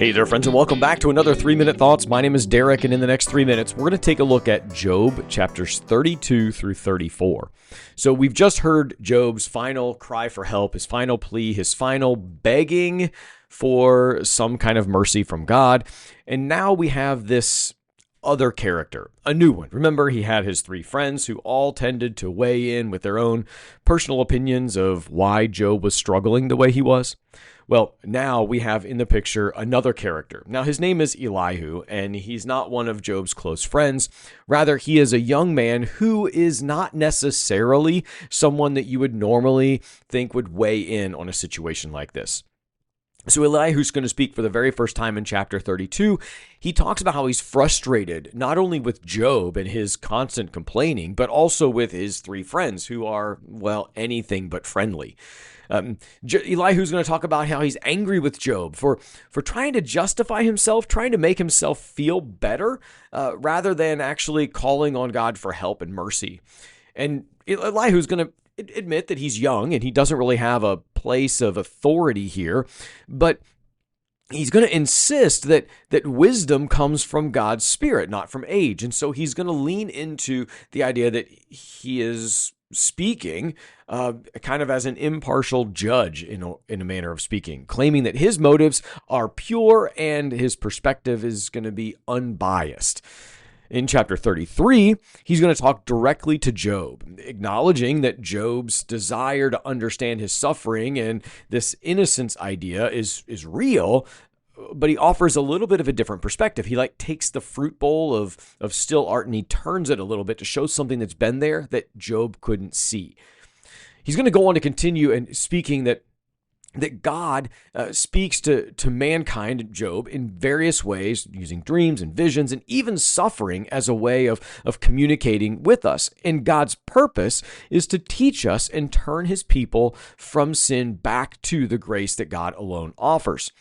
Hey there, friends, and welcome back to another 3-Minute Thoughts. My name is Derek, and in the next 3 minutes, we're going to take a look at Job chapters 32 through 34. So we've just heard Job's final cry for help, his final plea, his final begging for some kind of mercy from God. And now we have this other character, a new one. Remember, he had his 3 friends who all tended to weigh in with their own personal opinions of why Job was struggling the way he was. Well, now we have in the picture another character. Now, his name is Elihu, and he's not one of Job's close friends. Rather, he is a young man who is not necessarily someone that you would normally think would weigh in on a situation like this. So Elihu's going to speak for the very first time in chapter 32. He talks about how he's frustrated, not only with Job and his constant complaining, but also with his 3 friends who are, well, anything but friendly. Elihu's going to talk about how he's angry with Job for trying to justify himself, trying to make himself feel better, rather than actually calling on God for help and mercy. And Elihu's going to admit that he's young and he doesn't really have a place of authority here, but he's going to insist that wisdom comes from God's Spirit, not from age. And so he's going to lean into the idea that he is speaking kind of as an impartial judge in a manner of speaking, claiming that his motives are pure and his perspective is going to be unbiased. In chapter 33, he's going to talk directly to Job, acknowledging that Job's desire to understand his suffering and this innocence idea is real, but he offers a little bit of a different perspective. He takes the fruit bowl of still art and he turns it a little bit to show something that's been there that Job couldn't see. He's going to go on to continue and speaking that God speaks to mankind, Job, in various ways, using dreams and visions and even suffering as a way of communicating with us. And God's purpose is to teach us and turn his people from sin back to the grace that God alone offers.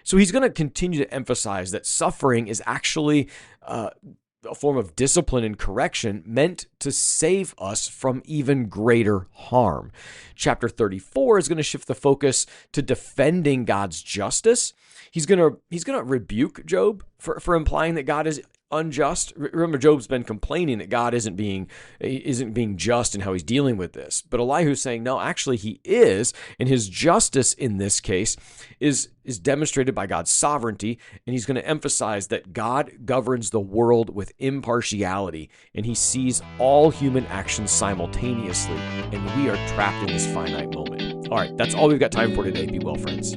So he's going to continue to emphasize that suffering is actually a form of discipline and correction meant to save us from even greater harm. Chapter 34 is going to shift the focus to defending God's justice. He's going to rebuke Job for implying that God is unjust. Remember, Job's been complaining that God isn't being just in how he's dealing with this. But Elihu's saying, no, actually he is, and his justice in this case is demonstrated by God's sovereignty, and he's going to emphasize that God governs the world with impartiality, and he sees all human actions simultaneously, and we are trapped in this finite moment. All right, that's all we've got time for today. Be well, friends.